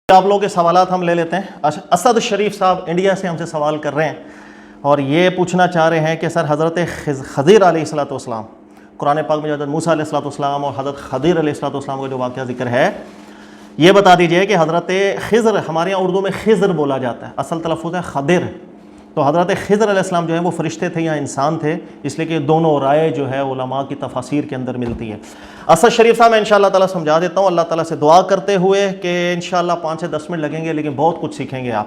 آپ لوگوں کے سوالات ہم لے لیتے ہیں۔ اسد شریف صاحب انڈیا سے ہم سے سوال کر رہے ہیں اور یہ پوچھنا چاہ رہے ہیں کہ سر حضرت خضر علیہ السلام، قرآن پاک میں حضرت موسیٰ علیہ السلام اور حضرت خضر علیہ السلام کا جو واقعہ ذکر ہے، یہ بتا دیجئے کہ حضرت خضر، ہمارے یہاں اردو میں خضر بولا جاتا ہے، اصل تلفظ ہے خضر، تو حضرت خضر علیہ السلام جو ہے وہ فرشتے تھے یا انسان تھے؟ اس لیے کہ دونوں رائے جو ہے علماء کی تفاسیر کے اندر ملتی ہے۔ اسد شریف صاحب میں انشاءاللہ تعالیٰ سمجھا دیتا ہوں، اللہ تعالیٰ سے دعا کرتے ہوئے کہ انشاءاللہ 5 سے 10 منٹ لگیں گے لیکن بہت کچھ سیکھیں گے آپ۔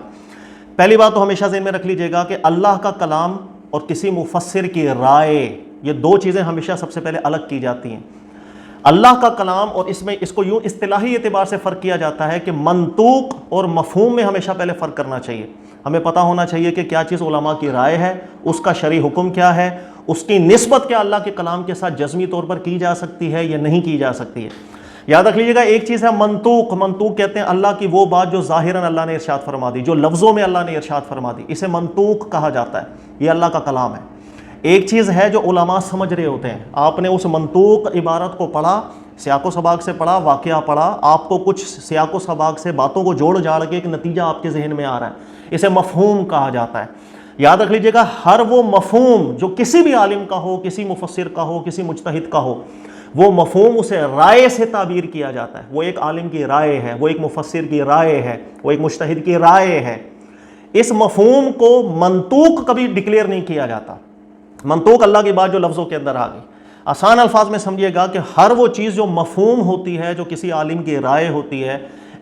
پہلی بات تو ہمیشہ ذہن میں رکھ لیجئے گا کہ اللہ کا کلام اور کسی مفسر کی رائے، یہ دو چیزیں ہمیشہ سب سے پہلے الگ کی جاتی ہیں۔ اللہ کا کلام، اور اس کو یوں اصطلاحی اعتبار سے فرق کیا جاتا ہے کہ منطوق اور مفہوم میں ہمیشہ پہلے فرق کرنا چاہیے۔ ہمیں پتہ ہونا چاہیے کہ کیا چیز علماء کی رائے ہے، اس کا شرعی حکم کیا ہے، اس کی نسبت کیا اللہ کے کلام کے ساتھ جزمی طور پر کی جا سکتی ہے یا نہیں کی جا سکتی ہے۔ یاد رکھ لیجیے گا، ایک چیز ہے منطوق۔ منطوق کہتے ہیں اللہ کی وہ بات جو ظاہراً اللہ نے ارشاد فرما دی، جو لفظوں میں اللہ نے ارشاد فرما دی، اسے منطوق کہا جاتا ہے، یہ اللہ کا کلام ہے۔ ایک چیز ہے جو علماء سمجھ رہے ہوتے ہیں، آپ نے اس منطوق عبارت کو پڑھا، سیاق و سباق سے پڑھا، واقعہ پڑھا، آپ کو کچھ سیاق و سباق سے باتوں کو جوڑ جاڑ کے ایک نتیجہ آپ کے ذہن میں آ رہا ہے، اسے مفہوم کہا جاتا ہے۔ یاد رکھ لیجیے گا، ہر وہ مفہوم جو کسی بھی عالم کا ہو، کسی مفسر کا ہو، کسی مجتہد کا ہو، وہ مفہوم اسے رائے سے تعبیر کیا جاتا ہے۔ وہ ایک عالم کی رائے ہے، وہ ایک مفسر کی رائے ہے، وہ ایک مجتہد کی رائے ہے۔ اس مفہوم کو منطوق کبھی ڈکلیئر نہیں کیا جاتا۔ منطوق اللہ کی بات جو لفظوں کے اندر آ گئی۔ آسان الفاظ میں سمجھیے گا کہ ہر وہ چیز جو مفہوم ہوتی ہے، جو کسی عالم کی رائے ہوتی ہے،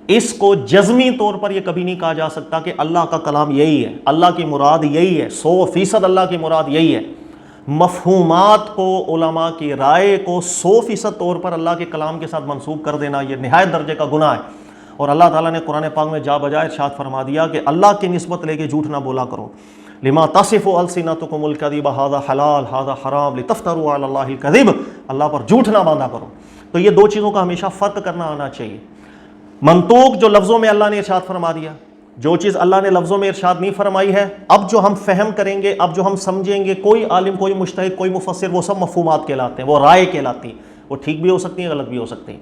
اس کو جزمی طور پر یہ کبھی نہیں کہا جا سکتا کہ اللہ کا کلام یہی ہے، اللہ کی مراد یہی ہے، 100% اللہ کی مراد یہی ہے۔ مفہومات کو، علماء کی رائے کو 100% طور پر اللہ کے کلام کے ساتھ منسوب کر دینا، یہ نہایت درجے کا گناہ ہے۔ اور اللہ تعالیٰ نے قرآن پاک میں جا بجا ارشاد فرما دیا کہ اللہ کی نسبت لے کے جھوٹ نہ بولا کرو۔ لما تصف السنتکم الکذب ھذا حلال ھذا حرام لتفتروا علی اللہ الکذب، اللہ پر جھوٹ نہ باندھا کرو۔ تو یہ دو چیزوں کا ہمیشہ فرق کرنا آنا چاہیے۔ منطوق جو لفظوں میں اللہ نے ارشاد فرما دیا، جو چیز اللہ نے لفظوں میں ارشاد نہیں فرمائی ہے، اب جو ہم فہم کریں گے، اب جو ہم سمجھیں گے، کوئی عالم، کوئی مجتہد، کوئی مفسر، وہ سب مفہومات کہلاتے ہیں، وہ رائے کہلاتی ہیں، وہ ٹھیک بھی ہو سکتی ہیں، غلط بھی ہو سکتی ہیں۔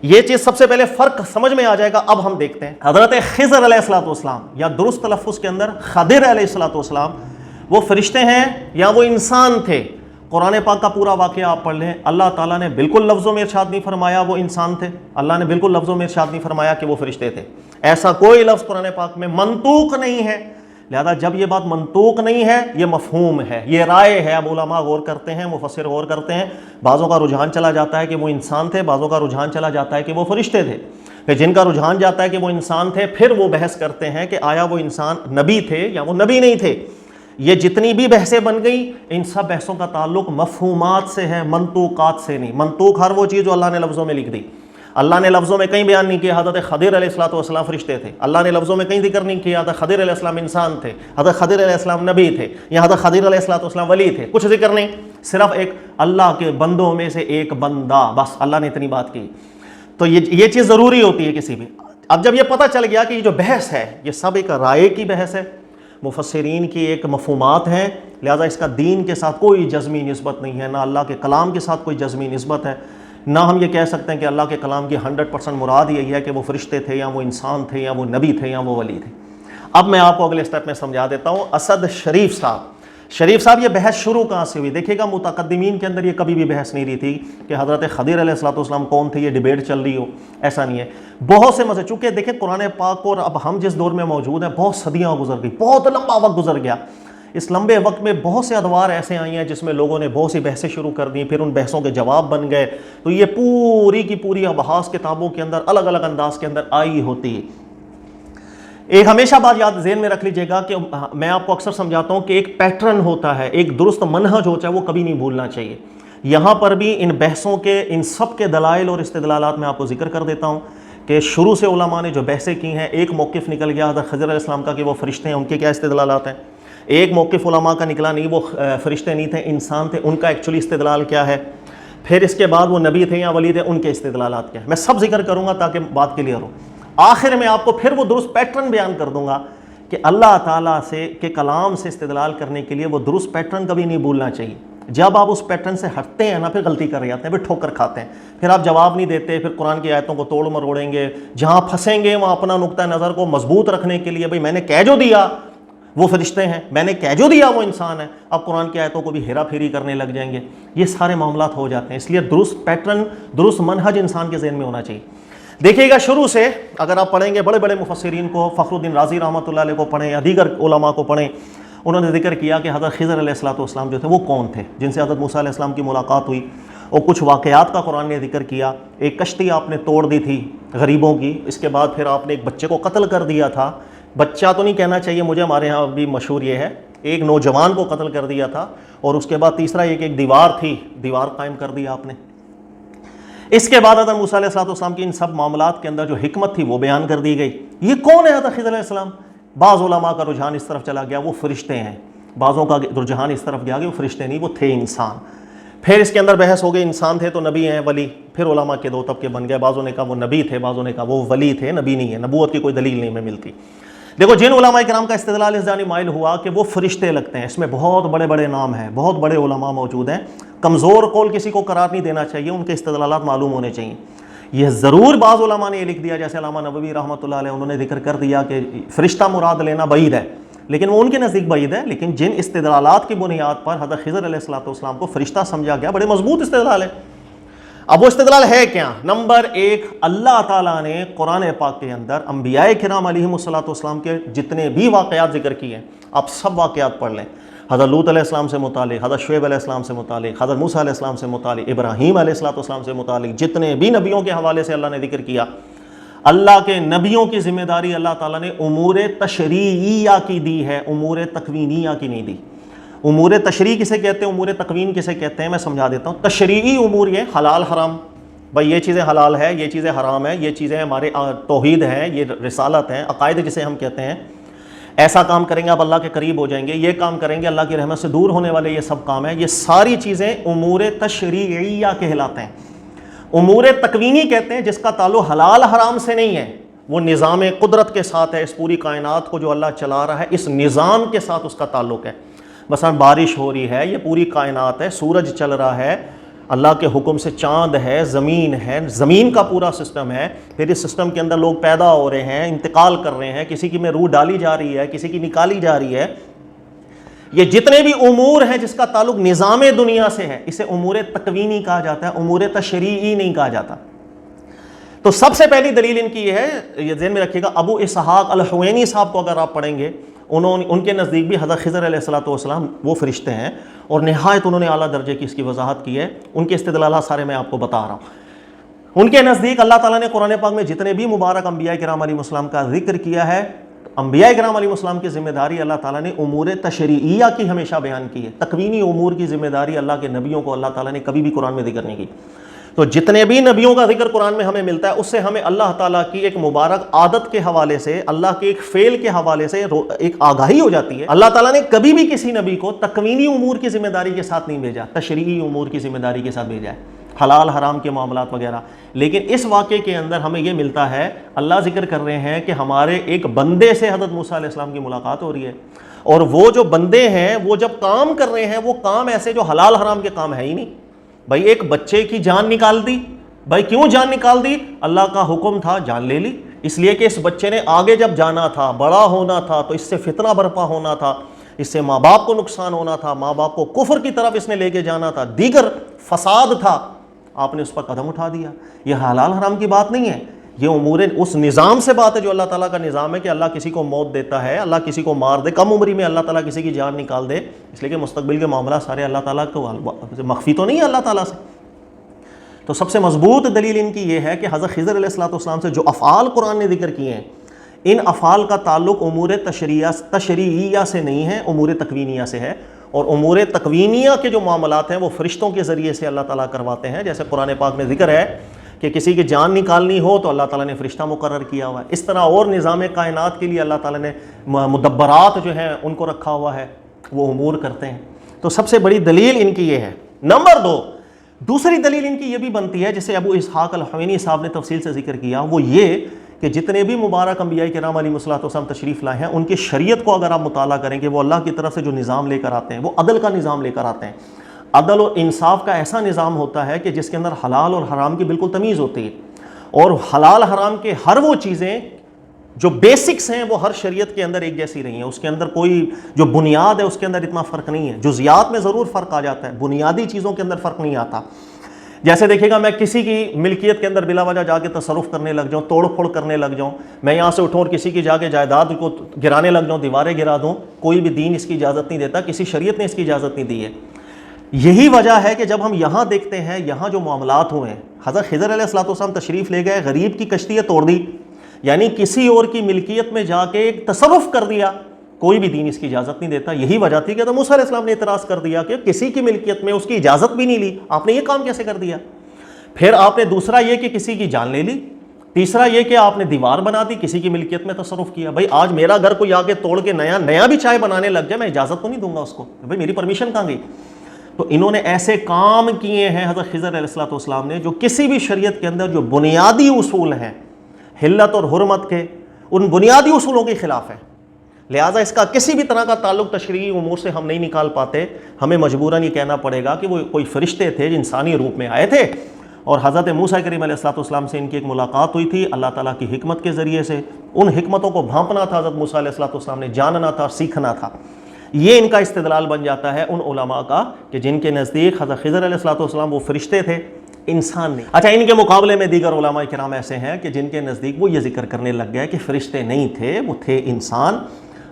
یہ چیز سب سے پہلے فرق سمجھ میں آ جائے گا۔ اب ہم دیکھتے ہیں حضرت خضر علیہ السلام، یا درست تلفظ کے اندر خضر علیہ السلام، وہ فرشتے ہیں یا وہ انسان تھے؟ قرآن پاک کا پورا واقعہ آپ پڑھ لیں، اللہ تعالیٰ نے بالکل لفظوں میں ارشاد نہیں فرمایا وہ انسان تھے، اللہ نے بالکل لفظوں میں ارشاد نہیں فرمایا کہ وہ فرشتے تھے۔ ایسا کوئی لفظ قرآن پاک میں منطوق نہیں ہے۔ لہذا جب یہ بات منطوق نہیں ہے، یہ مفہوم ہے، یہ رائے ہے۔ اب علماء غور کرتے ہیں، مفسر غور کرتے ہیں، بعضوں کا رجحان چلا جاتا ہے کہ وہ انسان تھے، بعضوں کا رجحان چلا جاتا ہے کہ وہ فرشتے تھے۔ پھر جن کا رجحان جاتا ہے کہ وہ انسان تھے، پھر وہ بحث کرتے ہیں کہ آیا وہ انسان نبی تھے یا وہ نبی نہیں تھے۔ یہ جتنی بھی بحثیں بن گئی، ان سب بحثوں کا تعلق مفہومات سے ہے، منطوقات سے نہیں۔ منطوق ہر وہ چیز جو اللہ نے لفظوں میں لکھ دی۔ اللہ نے لفظوں میں کہیں بیان نہیں کیا حضرت خضر علیہ السلام فرشتے تھے، اللہ نے لفظوں میں کہیں ذکر نہیں کیا حضرت خضر علیہ السلام انسان تھے، حضرت خضر علیہ السلام نبی تھے، یا حضرت خضر علیہ السلام ولی تھے، کچھ ذکر نہیں، صرف ایک اللہ کے بندوں میں سے ایک بندہ، بس اللہ نے اتنی بات کی۔ تو یہ چیز ضروری ہوتی ہے کسی بھی۔ اب جب یہ پتہ چل گیا کہ یہ جو بحث ہے یہ سب ایک رائے کی بحث ہے، مفسرین کی ایک مفہومات ہیں، لہذا اس کا دین کے ساتھ کوئی جزمی نسبت نہیں ہے، نہ اللہ کے کلام کے ساتھ کوئی جزمی نسبت ہے، نہ ہم یہ کہہ سکتے ہیں کہ اللہ کے کلام کی 100% مراد یہی ہے کہ وہ فرشتے تھے یا وہ انسان تھے یا وہ نبی تھے یا وہ ولی تھے۔ اب میں آپ کو اگلے سٹیپ میں سمجھا دیتا ہوں۔ اسد شریف صاحب یہ بحث شروع کہاں سے ہوئی؟ دیکھیے گا، متقدمین کے اندر یہ کبھی بھی بحث نہیں رہی تھی کہ حضرت خضر علیہ السلام کون تھے، یہ ڈیبیٹ چل رہی ہو، ایسا نہیں ہے۔ بہت سے مسئلے، چونکہ دیکھیں قرآن پاک اور اب ہم جس دور میں موجود ہیں، بہت صدیاں گزر گئی، بہت لمبا وقت گزر گیا۔ اس لمبے وقت میں بہت سے ادوار ایسے آئی ہیں جس میں لوگوں نے بہت سی بحثیں شروع کر دیں، پھر ان بحثوں کے جواب بن گئے، تو یہ پوری کی پوری ابحاث کتابوں کے اندر الگ الگ انداز کے اندر آئی ہوتی ہے۔ ایک ہمیشہ بات یاد ذہن میں رکھ لیجیے گا کہ میں آپ کو اکثر سمجھاتا ہوں کہ ایک پیٹرن ہوتا ہے، ایک درست منہج ہوتا ہے، وہ کبھی نہیں بھولنا چاہیے۔ یہاں پر بھی ان بحثوں کے، ان سب کے دلائل اور استدلالات میں آپ کو ذکر کر دیتا ہوں کہ شروع سے علماء نے جو بحثیں کی ہیں، ایک موقف نکل گیا حضرت خضر علیہ السلام کا کہ وہ فرشتے ہیں، ان کے کیا استدلالات ہیں۔ ایک موقف علماء کا نکلا نہیں، وہ فرشتے نہیں تھے، انسان تھے، ان کا ایکچولی استدلال کیا ہے۔ پھر اس کے بعد وہ نبی تھے یا ولی تھے، ان کے استدلالات کیا ہیں۔ میں سب ذکر کروں گا تاکہ بات کلیئر ہو۔ آخر میں آپ کو پھر وہ درست پیٹرن بیان کر دوں گا کہ اللہ تعالیٰ کے کلام سے استدلال کرنے کے لیے وہ درست پیٹرن کبھی نہیں بھولنا چاہیے۔ جب آپ اس پیٹرن سے ہٹتے ہیں نا پھر غلطی کر جاتے ہیں، پھر ٹھوکر کھاتے ہیں، پھر آپ جواب نہیں دیتے، پھر قرآن کی آیتوں کو توڑ مروڑیں گے، جہاں پھنسیں گے وہاں اپنا نقطہ نظر کو مضبوط رکھنے کے لیے بھئی میں نے کہہ جو دیا وہ فرشتے ہیں، میں نے کہہ جو دیا وہ انسان ہے، اب قرآن کی آیتوں کو بھی ہیرا پھیری کرنے لگ جائیں گے، یہ سارے معاملات ہو جاتے ہیں۔ اس لیے درست پیٹرن، درست منہج انسان کے ذہن میں ہونا چاہیے۔ دیکھیے گا شروع سے اگر آپ پڑھیں گے بڑے بڑے مفسرین کو، فخر الدین رازی رحمۃ اللہ علیہ کو پڑھیں یا دیگر علماء کو پڑھیں، انہوں نے ذکر کیا کہ حضرت خضر علیہ السلام جو تھے وہ کون تھے جن سے حضرت موسیٰ علیہ السلام کی ملاقات ہوئی، اور کچھ واقعات کا قرآن نے ذکر کیا۔ ایک کشتی آپ نے توڑ دی تھی غریبوں کی، اس کے بعد پھر آپ نے ایک بچے کو قتل کر دیا تھا، بچہ تو نہیں کہنا چاہیے مجھے، ہمارے ہاں بھی مشہور یہ ہے، ایک نوجوان کو قتل کر دیا تھا، اور اس کے بعد تیسرا ایک دیوار تھی، دیوار قائم کر دیا آپ نے۔ اس کے بعد حضرت موسیٰ علیہ السلام کی ان سب معاملات کے اندر جو حکمت تھی وہ بیان کر دی گئی۔ یہ کون ہے حضرت خضر علیہ السلام؟ بعض علماء کا رجحان اس طرف چلا گیا وہ فرشتے ہیں، بعضوں کا رجحان اس طرف گیا کہ وہ فرشتے نہیں، وہ تھے انسان۔ پھر اس کے اندر بحث ہو گئی انسان تھے تو نبی ہیں ولی، پھر علماء کے دو طبقے بن گئے، بعضوں نے کہا وہ نبی تھے، بعضوں نے کہا وہ ولی تھے، نبی نہیں ہے، نبوت کی کوئی دلیل نہیں میں ملتی۔ دیکھو جن علماء کرام کا استدلال اس جانب مائل ہوا کہ وہ فرشتے لگتے ہیں، اس میں بہت بڑے بڑے نام ہیں، بہت بڑے علماء موجود ہیں، کمزور قول کسی کو قرار نہیں دینا چاہیے، ان کے استدلالات معلوم ہونے چاہیے۔ یہ ضرور بعض علماء نے یہ لکھ دیا، جیسے علامہ نووی رحمۃ اللہ علیہ، انہوں نے ذکر کر دیا کہ فرشتہ مراد لینا بعید ہے، لیکن وہ ان کے نزدیک بعید ہے، لیکن جن استدلالات کی بنیاد پر حضرت خضر علیہ السلام کو فرشتہ سمجھا گیا بڑے مضبوط استدلال ہے۔ اب وہ استدلال ہے کیا؟ نمبر ایک، اللہ تعالیٰ نے قرآن پاک کے اندر انبیاء کرام علیہم الصلوۃ کے جتنے بھی واقعات ذکر کیے ہیں، آپ سب واقعات پڑھ لیں، حضرت لوط علیہ السلام سے متعلق، حضرت شعیب علیہ السلام سے متعلق، حضرت موسیٰ علیہ السلام سے متعلق، ابراہیم علیہ السلام سے متعلق، جتنے بھی نبیوں کے حوالے سے اللہ نے ذکر کیا، اللہ کے نبیوں کی ذمہ داری اللہ تعالیٰ نے امور تشریعیہ کی دی ہے، امور تکوینیہ کی نہیں دی۔ امور تشریع کسے کہتے ہیں، امور تکوین کسے کہتے ہیں، میں سمجھا دیتا ہوں۔ تشریعی امور یہ حلال حرام، بھائی یہ چیزیں حلال ہے، یہ چیزیں حرام ہے، یہ چیزیں ہمارے توحید ہیں، یہ رسالت ہیں، عقائد جسے ہم کہتے ہیں، ایسا کام کریں گے آپ اللہ کے قریب ہو جائیں گے، یہ کام کریں گے اللہ کی رحمت سے دور ہونے والے یہ سب کام ہیں، یہ ساری چیزیں امور تشریعیہ کہلاتے ہیں۔ امور تکوینی کہتے ہیں جس کا تعلق حلال حرام سے نہیں ہے، وہ نظام قدرت کے ساتھ ہے، اس پوری کائنات کو جو اللہ چلا رہا ہے اس نظام کے ساتھ اس کا تعلق ہے۔ مثلا بارش ہو رہی ہے، یہ پوری کائنات ہے، سورج چل رہا ہے اللہ کے حکم سے، چاند ہے، زمین کا پورا سسٹم ہے، پھر اس سسٹم کے اندر لوگ پیدا ہو رہے ہیں، انتقال کر رہے ہیں، کسی کی میں روح ڈالی جا رہی ہے، کسی کی نکالی جا رہی ہے، یہ جتنے بھی امور ہیں جس کا تعلق نظام دنیا سے ہے اسے امور تکوینی کہا جاتا ہے، امور تشریعی نہیں کہا جاتا۔ تو سب سے پہلی دلیل ان کی یہ ہے، یہ ذہن میں رکھیے گا، ابو اسحاق الحوینی صاحب کو اگر آپ پڑھیں گے، ان کے نزدیک بھی حضرت خضر علیہ السلام وہ فرشتے ہیں، اور نہایت انہوں نے اعلیٰ درجے کی اس کی وضاحت کی ہے، ان کے استدلالات سارے میں آپ کو بتا رہا ہوں۔ ان کے نزدیک اللہ تعالیٰ نے قرآن پاک میں جتنے بھی مبارک انبیاء کرام علیہ السلام کا ذکر کیا ہے، انبیاء کرام علیہ السلام کی ذمہ داری اللہ تعالیٰ نے امور تشریعیہ کی ہمیشہ بیان کی ہے، تکوینی امور کی ذمہ داری اللہ کے نبیوں کو اللہ تعالیٰ نے کبھی بھی قرآن میں ذکر نہیں کی۔ تو جتنے بھی نبیوں کا ذکر قرآن میں ہمیں ملتا ہے اس سے ہمیں اللہ تعالیٰ کی ایک مبارک عادت کے حوالے سے، اللہ کے ایک فعل کے حوالے سے ایک آگاہی ہو جاتی ہے۔ اللہ تعالیٰ نے کبھی بھی کسی نبی کو تکوینی امور کی ذمہ داری کے ساتھ نہیں بھیجا، تشریعی امور کی ذمہ داری کے ساتھ بھیجا ہے، حلال حرام کے معاملات وغیرہ۔ لیکن اس واقعے کے اندر ہمیں یہ ملتا ہے، اللہ ذکر کر رہے ہیں کہ ہمارے ایک بندے سے حضرت موسیٰ علیہ السلام کی ملاقات ہو رہی ہے، اور وہ جو بندے ہیں وہ جب کام کر رہے ہیں وہ کام ایسے جو حلال حرام کے کام ہے ہی نہیں۔ بھائی ایک بچے کی جان نکال دی، بھائی کیوں جان نکال دی؟ اللہ کا حکم تھا، جان لے لی، اس لیے کہ اس بچے نے آگے جب جانا تھا، بڑا ہونا تھا، تو اس سے فتنہ برپا ہونا تھا، اس سے ماں باپ کو نقصان ہونا تھا، ماں باپ کو کفر کی طرف اس نے لے کے جانا تھا، دیگر فساد تھا، آپ نے اس پر قدم اٹھا دیا۔ یہ حلال حرام کی بات نہیں ہے، یہ امور اس نظام سے بات ہے جو اللہ تعالیٰ کا نظام ہے کہ اللہ کسی کو موت دیتا ہے، اللہ کسی کو مار دے، کم عمری میں اللہ تعالیٰ کسی کی جان نکال دے، اس لیے کہ مستقبل کے معاملات سارے اللہ تعالیٰ کو مخفی تو نہیں ہے اللہ تعالیٰ سے۔ تو سب سے مضبوط دلیل ان کی یہ ہے کہ حضرت خضر علیہ السلام سے جو افعال قرآن نے ذکر کیے ہیں، ان افعال کا تعلق امور تشریعیہ سے نہیں ہے، امور تکوینیہ سے ہے، اور امور تکوینیہ کے جو معاملات ہیں وہ فرشتوں کے ذریعے سے اللہ تعالیٰ کرواتے ہیں، جیسے قرآن پاک میں ذکر ہے کہ کسی کی جان نکالنی ہو تو اللہ تعالیٰ نے فرشتہ مقرر کیا ہوا ہے۔ اس طرح اور نظام کائنات کے لیے اللہ تعالیٰ نے مدبرات جو ہیں ان کو رکھا ہوا ہے، وہ امور کرتے ہیں۔ تو سب سے بڑی دلیل ان کی یہ ہے۔ نمبر دو، دوسری دلیل ان کی یہ بھی بنتی ہے جسے ابو اسحاق الحوینی صاحب نے تفصیل سے ذکر کیا، وہ یہ کہ جتنے بھی مبارک انبیاء کرام علیہ السلام تشریف لائے ہیں ان کی شریعت کو اگر آپ مطالعہ کریں کہ وہ اللہ کی طرف سے جو نظام لے کر آتے ہیں وہ عدل کا نظام لے کر آتے ہیں، عدل و انصاف کا ایسا نظام ہوتا ہے کہ جس کے اندر حلال اور حرام کی بالکل تمیز ہوتی ہے، اور حلال حرام کے ہر وہ چیزیں جو بیسکس ہیں وہ ہر شریعت کے اندر ایک جیسی رہی ہیں، اس کے اندر کوئی جو بنیاد ہے اس کے اندر اتنا فرق نہیں ہے، جزیات میں ضرور فرق آ جاتا ہے، بنیادی چیزوں کے اندر فرق نہیں آتا۔ جیسے دیکھیے گا، میں کسی کی ملکیت کے اندر بلا وجہ جا کے تصرف کرنے لگ جاؤں، توڑ پھوڑ کرنے لگ جاؤں، میں یہاں سے اٹھوں اور کسی کی جا کے جائیداد کو گرانے لگ جاؤں، دیواریں گرا دوں، کوئی بھی دین اس کی اجازت نہیں دیتا، کسی شریعت نے اس کی اجازت نہیں دی ہے۔ یہی وجہ ہے کہ جب ہم یہاں دیکھتے ہیں، یہاں جو معاملات ہوئے ہیں، حضرت خضر علیہ الصلوۃ والسلام تشریف لے گئے، غریب کی کشتی توڑ دی، یعنی کسی اور کی ملکیت میں جا کے ایک تصرف کر دیا، کوئی بھی دین اس کی اجازت نہیں دیتا۔ یہی وجہ تھی کہ حضرت موسیٰ علیہ السلام نے اعتراض کر دیا کہ کسی کی ملکیت میں اس کی اجازت بھی نہیں لی، آپ نے یہ کام کیسے کر دیا؟ پھر آپ نے دوسرا یہ کہ کسی کی جان لے لی، تیسرا یہ کہ آپ نے دیوار بنا دی، کسی کی ملکیت میں تصرف کیا۔ بھائی آج میرا گھر کوئی آ کے توڑ کے نیا بھی چائے بنانے لگ جائے، میں اجازت تو نہیں دوں گا اس کو، بھائی میری پرمیشن کہاں گئی؟ تو انہوں نے ایسے کام کیے ہیں حضرت خضر علیہ الصلوۃ والسلام نے، جو کسی بھی شریعت کے اندر جو بنیادی اصول ہیں حلت اور حرمت کے، ان بنیادی اصولوں کے خلاف ہے۔ لہٰذا اس کا کسی بھی طرح کا تعلق تشریعی امور سے ہم نہیں نکال پاتے، ہمیں مجبوراً یہ کہنا پڑے گا کہ وہ کوئی فرشتے تھے جو انسانی روپ میں آئے تھے، اور حضرت موسیٰ کریم علیہ الصلوۃ والسلام سے ان کی ایک ملاقات ہوئی تھی اللہ تعالیٰ کی حکمت کے ذریعے سے۔ ان حکمتوں کو بھانپنا تھا حضرت موسیٰ علیہ الصلوۃ والسلام نے، جاننا تھا اور سیکھنا تھا۔ یہ ان کا استدلال بن جاتا ہے ان علماء کا کہ جن کے نزدیک حضرت خضر علیہ الصلوۃ والسلام وہ فرشتے تھے، انسان نہیں۔ اچھا، ان کے مقابلے میں دیگر علماء کرام ایسے ہیں کہ جن کے نزدیک وہ یہ ذکر کرنے لگ گئے کہ فرشتے نہیں تھے، وہ تھے انسان۔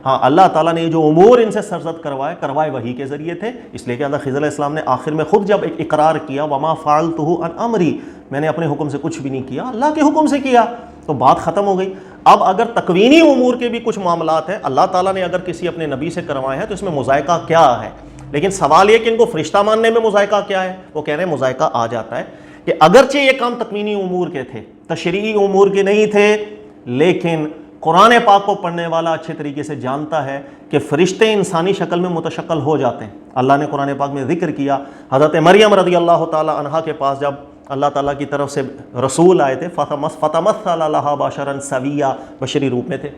ہاں، اللہ تعالیٰ نے جو امور ان سے سرزد کروائے وحی کے ذریعے تھے، اس لیے کہ حضرت خضر علیہ السلام نے آخر میں خود جب ایک اقرار کیا، وما فعلتہ عن امری، میں نے اپنے حکم سے کچھ بھی نہیں کیا، اللہ کے حکم سے کیا، تو بات ختم ہو گئی۔ اب اگر تکوینی امور کے بھی کچھ معاملات ہیں، اللہ تعالیٰ نے اگر کسی اپنے نبی سے کروائے ہیں تو اس میں مذائقہ کیا ہے؟ لیکن سوال یہ کہ ان کو فرشتہ ماننے میں مذائقہ کیا ہے؟ وہ کہہ رہے ہیں مذائقہ آ جاتا ہے کہ اگرچہ یہ کام تکوینی امور کے تھے، تشریعی امور کے نہیں تھے، لیکن قرآن پاک کو پڑھنے والا اچھے طریقے سے جانتا ہے کہ فرشتے انسانی شکل میں متشکل ہو جاتے ہیں۔ اللہ نے قرآن پاک میں ذکر کیا، حضرت مریم رضی اللہ تعالی عنہا کے پاس جب اللہ تعالیٰ کی طرف سے رسول آئے تھے، فتمثل لها بشرا سویا، بشری روپ میں تھے۔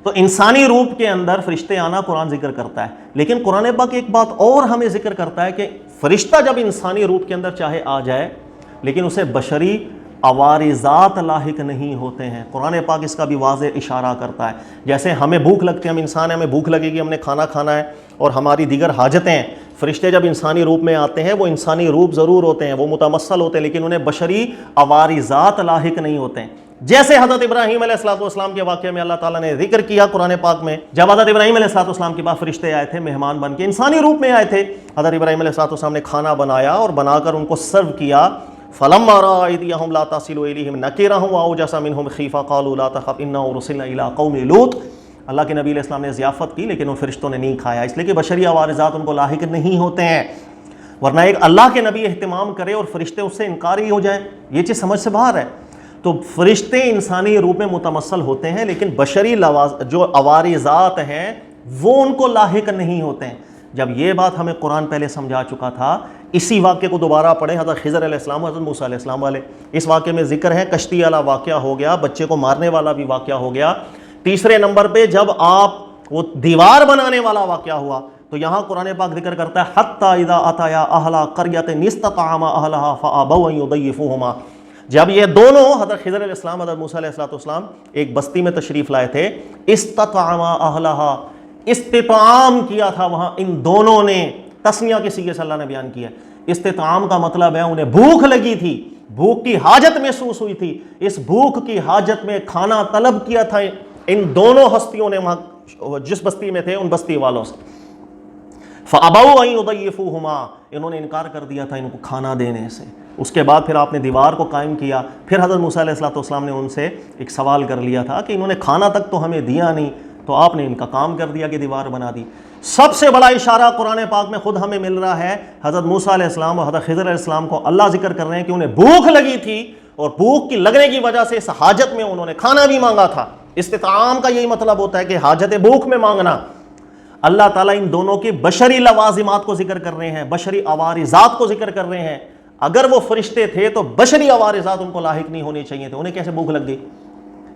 تو انسانی روپ کے اندر فرشتے آنا قرآن ذکر کرتا ہے، لیکن قرآن پاک ایک بات اور ہمیں ذکر کرتا ہے کہ فرشتہ جب انسانی روپ کے اندر چاہے آ جائے، لیکن اسے بشری عوارضات لاحق نہیں ہوتے ہیں۔ قرآن پاک اس کا بھی واضح اشارہ کرتا ہے۔ جیسے ہمیں بھوک لگتی ہے، ہم انسان ہیں، ہمیں بھوک لگے گی، ہم نے کھانا کھانا ہے، اور ہماری دیگر حاجتیں ہیں۔ فرشتے جب انسانی روپ میں آتے ہیں، وہ انسانی روپ ضرور ہوتے ہیں، وہ متمثل ہوتے ہیں، لیکن انہیں بشری عوارضات لاحق نہیں ہوتے ہیں۔ جیسے حضرت ابراہیم علیہ الصلوۃ والسلام کے واقعے میں اللہ تعالیٰ نے ذکر کیا قرآن پاک میں، جب حضرت ابراہیم علیہ الصلوۃ والسلام کے پاس فرشتے آئے تھے، مہمان بن کے انسانی روپ میں آئے تھے، حضرت ابراہیم علیہ الصلوۃ والسلام نے کھانا بنایا اور بنا کر ان کو سرو کیا۔ فلما رأى أيديهم لا تصل إليهم نكرهم وأوجس منهم خيفة قالوا لا تخف إنا أرسلنا إلى قوم لوط۔ اللہ کے نبی علیہ السلام نے ضیافت کی، لیکن ان فرشتوں نے نہیں کھایا، اس لیے کہ بشری عوارضات ان کو لاحق نہیں ہوتے ہیں، ورنہ ایک اللہ کے نبی اہتمام کرے اور فرشتے اس سے انکاری ہو جائیں، یہ چیز سمجھ سے باہر ہے۔ تو فرشتے انسانی روپ میں متمثل ہوتے ہیں، لیکن بشری جو عوارضات ہیں وہ ان کو لاحق نہیں ہوتے ہیں۔ جب یہ بات ہمیں قرآن پہلے سمجھا چکا تھا، اسی واقعے کو دوبارہ پڑھیں، حضرت خضر علیہ السلام، حضرت موسیٰ علیہ السلام والے، اس واقعے میں ذکر ہے کشتی والا واقعہ ہو گیا، بچے کو مارنے والا بھی واقعہ ہو گیا، تیسرے نمبر پہ جب آپ وہ دیوار بنانے والا واقعہ ہوا، تو یہاں قرآن پاک ذکر کرتا ہے حتیٰ اذا اتیا اہل قریۃ استطعما اہلھا فابوا ان یضیفوہما۔ جب یہ دونوں حضرت خضر علیہ السلام، حضرت موسیٰ علیہ السلام ایک بستی میں تشریف لائے تھے، استطعما اہلھا، استطعام کیا تھا وہاں ان دونوں نے، تسنیہ کے صیغے سے اللہ نے بیان کیا ہے۔ استطعام کا مطلب ہے انہیں بھوک لگی تھی، بھوک کی حاجت محسوس ہوئی تھی، اس بھوک کی حاجت میں کھانا طلب کیا تھا ان دونوں ہستیوں نے، وہاں جس بستی میں تھے ان بستی والوں سے۔ فابوا ان یضیفوہما، انہوں نے انکار کر دیا تھا ان کو کھانا دینے سے۔ اس کے بعد پھر آپ نے دیوار کو قائم کیا، پھر حضرت موسیٰ علیہ السلام نے ان سے ایک سوال کر لیا تھا کہ انہوں نے کھانا تک تو ہمیں دیا نہیں، تو آپ نے ان کا کام کر دیا کہ دیوار بنا دی۔ سب سے بڑا اشارہ قرآن پاک میں خود ہمیں مل رہا ہے، حضرت موسیٰ علیہ السلام اور حضرت خضر علیہ السلام کو اللہ ذکر کر رہے ہیں کہ انہیں بھوک لگی تھی، اور بھوک کی لگنے کی وجہ سے اس حاجت میں انہوں نے کھانا بھی مانگا تھا۔ استطعام کا یہی مطلب ہوتا ہے کہ حاجت بھوک میں مانگنا۔ اللہ تعالیٰ ان دونوں کے بشری لوازمات کو ذکر کر رہے ہیں، بشری عوارضات کو ذکر کر رہے ہیں۔ اگر وہ فرشتے تھے تو بشری عوارضات ان کو لاحق نہیں ہونی چاہیے تھے، انہیں کیسے بھوک لگ گئی؟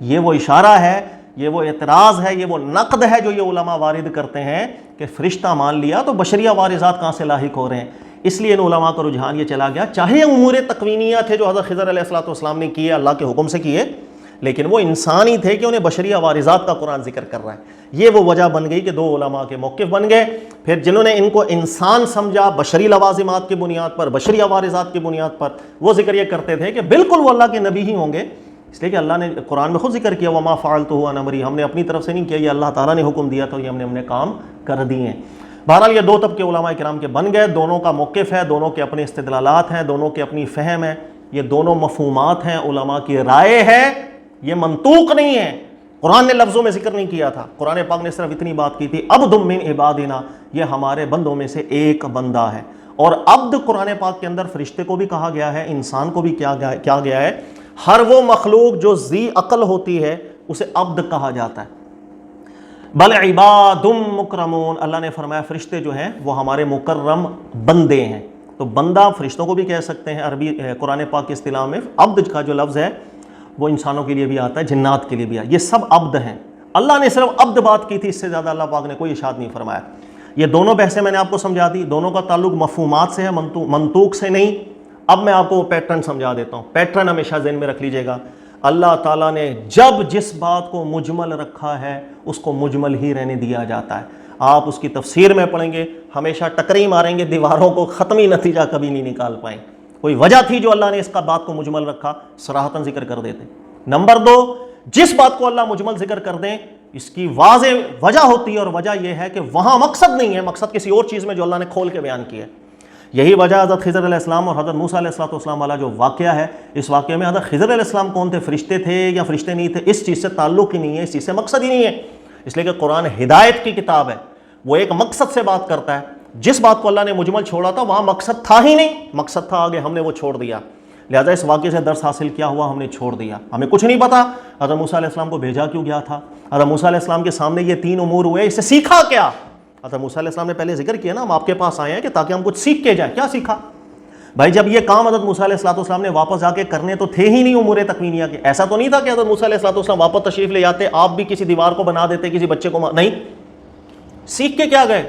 یہ وہ اشارہ ہے، یہ وہ اعتراض ہے، یہ وہ نقد ہے جو یہ علماء وارد کرتے ہیں کہ فرشتہ مان لیا تو بشری عوارضات کہاں سے لاحق ہو رہے ہیں۔ اس لیے ان علماء کا رجحان یہ چلا گیا، چاہے امور تکوینیہ تھے جو حضرت خضر علیہ الصلوۃ والسلام نے کیے، اللہ کے حکم سے کیے، لیکن وہ انسان ہی تھے کہ انہیں بشری عوارضات کا قرآن ذکر کر رہا ہے۔ یہ وہ وجہ بن گئی کہ دو علماء کے موقف بن گئے۔ پھر جنہوں نے ان کو انسان سمجھا بشری لوازمات کی بنیاد پر، بشری عوارضات کی بنیاد پر، وہ ذکر یہ کرتے تھے کہ بالکل وہ اللہ کے نبی ہی ہوں گے، اس لیے کہ اللہ نے قرآن میں خود ذکر کیا وما فعلتہ عن امری، ہم نے اپنی طرف سے نہیں کیا، یہ اللہ تعالیٰ نے حکم دیا تو یہ ہم نے کام کر دیے ہیں۔ بہرحال یہ دو طبقے علماء کرام کے بن گئے، دونوں کا موقف ہے، دونوں کے اپنے استدلالات ہیں، دونوں کے اپنی فہم ہے، یہ دونوں مفہومات ہیں، علماء کی رائے ہے، یہ منطوق نہیں ہے۔ قرآن نے لفظوں میں ذکر نہیں کیا تھا، قرآن پاک نے صرف اتنی بات کی تھی عبد من عبادنا، یہ ہمارے بندوں میں سے ایک بندہ ہے۔ اور عبد قرآن پاک کے اندر فرشتے کو بھی کہا گیا ہے، انسان کو بھی کیا گیا ہے، ہر وہ مخلوق جو ذی عقل ہوتی ہے اسے عبد کہا جاتا ہے۔ بل عباد مکرمون، اللہ نے فرمایا فرشتے جو ہیں وہ ہمارے مکرم بندے ہیں۔ تو بندہ فرشتوں کو بھی کہہ سکتے ہیں، عربی قرآن پاک کی اصطلاح میں عبد کا جو لفظ ہے وہ انسانوں کے لیے بھی آتا ہے، جنات کے لیے بھی آتا ہے، یہ سب عبد ہیں۔ اللہ نے صرف عبد بات کی تھی، اس سے زیادہ اللہ پاک نے کوئی ارشاد نہیں فرمایا۔ یہ دونوں بحثیں میں نے آپ کو سمجھا دی، دونوں کا تعلق مفہومات سے ہے، منطوق سے نہیں۔ اب میں آپ کو وہ پیٹرن سمجھا دیتا ہوں، پیٹرن ہمیشہ ذہن میں رکھ لیجئے گا۔ اللہ تعالیٰ نے جب جس بات کو مجمل رکھا ہے اس کو مجمل ہی رہنے دیا جاتا ہے۔ آپ اس کی تفسیر میں پڑھیں گے ہمیشہ ٹکری ماریں گے دیواروں کو، ختمی نتیجہ کبھی نہیں نکال پائیں۔ کوئی وجہ تھی جو اللہ نے اس کا بات کو مجمل رکھا، صراحتاً ذکر کر دیتے۔ نمبر دو، جس بات کو اللہ مجمل ذکر کر دیں اس کی واضح وجہ ہوتی ہے، اور وجہ یہ ہے کہ وہاں مقصد نہیں ہے، مقصد کسی اور چیز میں جو اللہ نے کھول کے بیان کیا ہے۔ یہی وجہ حضرت خضر علیہ السلام اور حضرت موسیٰ علیہ السلام والا جو واقعہ ہے، اس واقعے میں حضرت خضر علیہ السلام کون تھے، فرشتے تھے یا فرشتے نہیں تھے، اس چیز سے تعلق ہی نہیں ہے، اس چیز سے مقصد ہی نہیں ہے، اس لیے کہ قرآن ہدایت کی کتاب ہے، وہ ایک مقصد سے بات کرتا ہے۔ جس بات کو اللہ نے مجمل چھوڑا تھا وہاں مقصد تھا ہی نہیں، مقصد تھا آگے، ہم نے وہ چھوڑ دیا، لہذا اس واقعے سے درس حاصل کیا ہوا، ہم نے چھوڑ دیا، ہمیں کچھ نہیں پتا حضرت موسیٰ علیہ السلام کو بھیجا کیوں گیا تھا، حضرت موسیٰ علیہ السلام کے سامنے یہ تین امور ہوئے، اس سے سیکھا کیا۔ حضرت موسیٰ علیہ السلام نے پہلے ذکر کیا نا، ہم آپ کے پاس آئے ہیں کہ تاکہ ہم کچھ سیکھ کے جائیں، کیا سیکھا بھائی؟ جب یہ کام حضرت موسیٰ علیہ السلام نے واپس جا کے کرنے تو تھے ہی نہیں امور تکوینیہ کے، ایسا تو نہیں تھا کہ حضرت موسیٰ علیہ السلام واپس تشریف لے جاتے، آپ بھی کسی دیوار کو بنا دیتے، کسی بچے کو نہیں، سیکھ کے کیا گئے،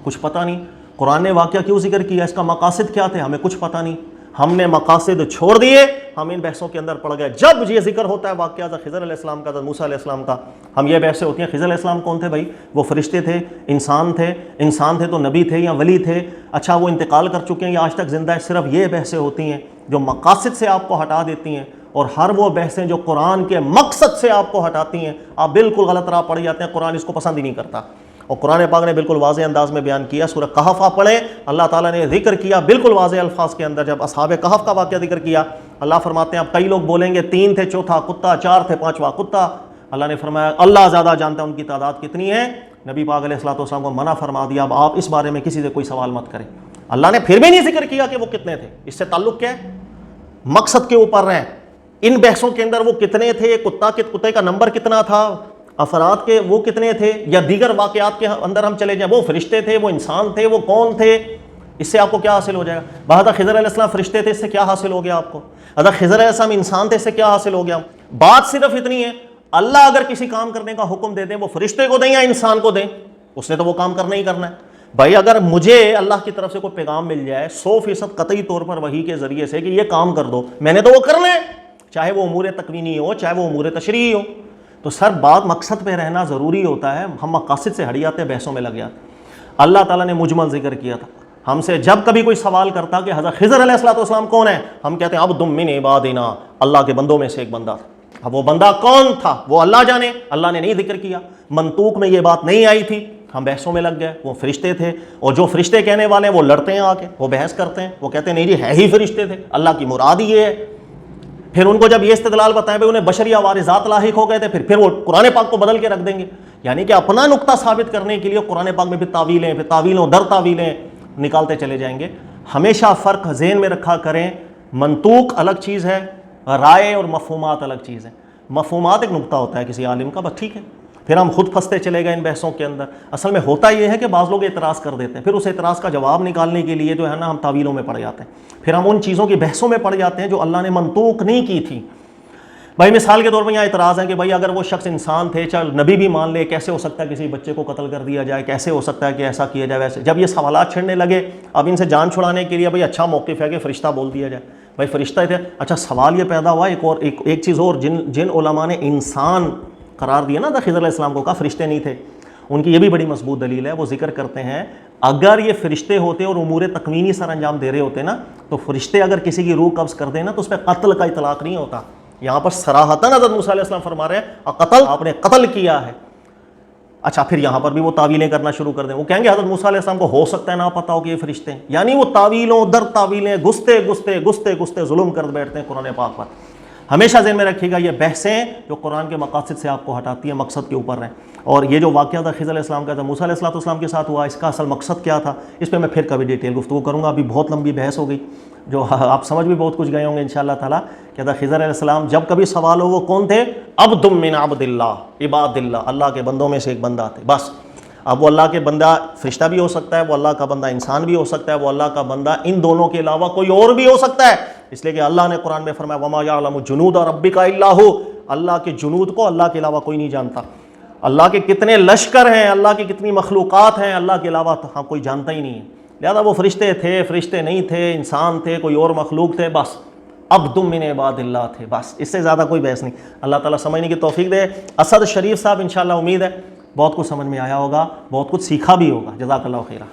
کچھ پتہ نہیں۔ قرآن نے واقعہ کیوں ذکر کیا، اس کا مقاصد کیا تھے، ہمیں کچھ پتہ نہیں، ہم نے مقاصد چھوڑ دیے، ہم ان بحثوں کے اندر پڑ گئے۔ جب یہ ذکر ہوتا ہے واقعہ حضرت خضر علیہ السلام کا، حضرت موسیٰ علیہ السلام کا، ہم یہ بحثیں ہوتی ہیں خضر علیہ السلام کون تھے بھائی، وہ فرشتے تھے، انسان تھے تو نبی تھے یا ولی تھے، اچھا وہ انتقال کر چکے ہیں یا آج تک زندہ ہے، صرف یہ بحثیں ہوتی ہیں جو مقاصد سے آپ کو ہٹا دیتی ہیں، اور ہر وہ بحثیں جو قرآن کے مقصد سے آپ کو ہٹاتی ہیں آپ بالکل غلط راہ پڑ جاتے ہیں، قرآن اس کو پسند ہی نہیں کرتا۔ اور قرآن پاک نے بالکل واضح انداز میں بیان کیا، سورہ کہف آپ پڑھیں، اللہ تعالیٰ نے ذکر کیا بالکل واضح الفاظ کے اندر، جب اصحاب کہف کا واقعہ ذکر کیا، اللہ فرماتے ہیں اب کئی لوگ بولیں گے 3 تھے، چوتھا کتا، 4 تھے، 5واں کتا، اللہ نے فرمایا اللہ زیادہ جانتا ہے ان کی تعداد کتنی ہے، نبی پاک علیہ الصلوۃ والسلام کو منع فرما دیا، اب آپ اس بارے میں کسی سے کوئی سوال مت کریں۔ اللہ نے پھر بھی نہیں ذکر کیا کہ وہ کتنے تھے، اس سے تعلق کیا ہے، مقصد کے اوپر رہیں۔ ان بحثوں کے اندر وہ کتنے تھے، کتے کا نمبر کتنا تھا، افراد کے وہ کتنے تھے، یا دیگر واقعات کے اندر ہم چلے جائیں، وہ فرشتے تھے، وہ انسان تھے، وہ کون تھے، اس سے آپ کو کیا حاصل ہو جائے گا؟ حضرت خضر علیہ السلام فرشتے تھے، اس سے کیا حاصل ہو گیا آپ کو؟ حضرت خضر علیہ السلام انسان تھے، اس سے کیا حاصل ہو گیا؟ بات صرف اتنی ہے، اللہ اگر کسی کام کرنے کا حکم دے دیں، وہ فرشتے کو دیں یا انسان کو دیں، اس نے تو وہ کام کرنا ہی کرنا ہے۔ بھائی اگر مجھے اللہ کی طرف سے کوئی پیغام مل جائے 100% قطعی طور پر وحی کے ذریعے سے کہ یہ کام کر دو، میں نے تو وہ کرنا ہے، چاہے وہ امور تکوینی ہو چاہے وہ امور تشریعی ہو، تو سر بات مقصد پہ رہنا ضروری ہوتا ہے، ہم مقاصد سے ہٹ جاتے ہیں، بحثوں میں لگ جاتے ہیں۔ اللہ تعالیٰ نے مجمل ذکر کیا تھا، ہم سے جب کبھی کوئی سوال کرتا کہ حضرت خضر علیہ السلام کون ہے، ہم کہتے ہیں عبد من عبادنا، اللہ کے بندوں میں سے ایک بندہ تھا۔ اب وہ بندہ کون تھا وہ اللہ جانے، اللہ نے نہیں ذکر کیا، منطوق میں یہ بات نہیں آئی تھی، ہم بحثوں میں لگ گئے، وہ فرشتے تھے، اور جو فرشتے کہنے والے ہیں وہ لڑتے ہیں آ کے، وہ بحث کرتے ہیں، وہ کہتے ہیں نہیں جی ہے ہی فرشتے تھے، اللہ کی مراد ہی یہ ہے۔ پھر ان کو جب یہ استدلال بتائیں انہیں بشری عوارضات لاحق ہو گئے تھے، پھر وہ قرآن پاک کو بدل کے رکھ دیں گے، یعنی کہ اپنا نقطہ ثابت کرنے کے لیے قرآن پاک میں بھی تعویلیں، پھر تعویلوں در تعویلیں نکالتے چلے جائیں گے۔ ہمیشہ فرق ذہن میں رکھا کریں، منطوق الگ چیز ہے، رائے اور مفہومات الگ چیز ہے۔ مفہومات ایک نقطہ ہوتا ہے کسی عالم کا، بس ٹھیک ہے، پھر ہم خود پھنستے چلے گئے ان بحثوں کے اندر۔ اصل میں ہوتا یہ ہے کہ بعض لوگ اعتراض کر دیتے ہیں، پھر اس اعتراض کا جواب نکالنے کے لیے جو ہے نا ہم تعویلوں میں پڑ جاتے ہیں، پھر ہم ان چیزوں کی بحثوں میں پڑ جاتے ہیں جو اللہ نے منطوق نہیں کی تھی۔ بھائی مثال کے طور پر یہاں اعتراض ہے کہ بھائی اگر وہ شخص انسان تھے، چاہے نبی بھی مان لے، کیسے ہو سکتا ہے کسی بچے کو قتل کر دیا جائے، کیسے ہو سکتا ہے کہ ایسا کیا جائے ویسے. جب یہ سوالات چھڑنے لگے، اب ان سے جان چھڑانے کے لیے بھائی اچھا موقف ہے کہ فرشتہ بول دیا جائے. بھائی فرشتہ تھے. اچھا سوال یہ پیدا ہوا ایک چیز اور، جن علماء نے انسان قرار دیا نا خضر علیہ السلام کو، کہا فرشتے نہیں تھے، ان کی یہ بھی بڑی مضبوط دلیل ہے. وہ ذکر کرتے ہیں اگر یہ فرشتے ہوتے اور امور تکوینی سر انجام دے رہے ہوتے نا، تو فرشتے اگر کسی کی روح قبض کر دیں نا تو اس پہ قتل کا اطلاق نہیں ہوتا. یہاں پر صراحتاً حضرت موسیٰ علیہ السلام فرما رہے ہیں قتل، آپ نے قتل کیا ہے. اچھا پھر یہاں پر بھی وہ تعویلیں کرنا شروع کر دیں. وہ کہیں گے حضرت موسیٰ علیہ السلام کو ہو سکتا ہے نہ پتہ ہو کہ یہ فرشتے ہیں. یعنی وہ تعویلوں در تعویلیں گھستے ظلم کر بیٹھتے ہیں قرآن پاک پر. ہمیشہ ذہن میں رکھیے گا یہ بحثیں جو قرآن کے مقاصد سے آپ کو ہٹاتی ہیں، مقصد کے اوپر رہیں. اور یہ جو واقعہ تھا خضر علیہ السلام کا، موسیٰ علیہ السلام کے ساتھ ہوا، اس کا اصل مقصد کیا تھا، اس پہ میں پھر کبھی ڈیٹیل گفتگو کروں گا. ابھی بہت لمبی بحث ہو گئی، جو آپ سمجھ بھی بہت کچھ گئے ہوں گے انشاءاللہ تعالیٰ. کہ خضر علیہ السلام جب کبھی سوال ہو وہ کون تھے؟ عبد من عبد اللہ، عباد اللہ، اللہ کے بندوں میں سے ایک بندہ تھے بس. اب وہ اللہ کے بندہ فرشتہ بھی ہو سکتا ہے، وہ اللہ کا بندہ انسان بھی ہو سکتا ہے، وہ اللہ کا بندہ ان دونوں کے علاوہ کوئی اور بھی ہو سکتا ہے. اس لیے کہ اللہ نے قرآن میں فرمایا وما یعلم جنود ربک الا ھو، اللہ کے جنود کو اللہ کے علاوہ کوئی نہیں جانتا. اللہ کے کتنے لشکر ہیں، اللہ کی کتنی مخلوقات ہیں، اللہ کے علاوہ کوئی جانتا ہی نہیں ہے. لہذا وہ فرشتے تھے، فرشتے نہیں تھے، انسان تھے، کوئی اور مخلوق تھے، بس عبد من عباد اللہ تھے بس. اس سے زیادہ کوئی بحث نہیں. اللہ تعالیٰ سمجھنے کی توفیق دے. اسد شریف صاحب انشاءاللہ امید ہے بہت کچھ سمجھ میں آیا ہوگا، بہت کچھ سیکھا بھی ہوگا. جزاک اللہ خیرہ.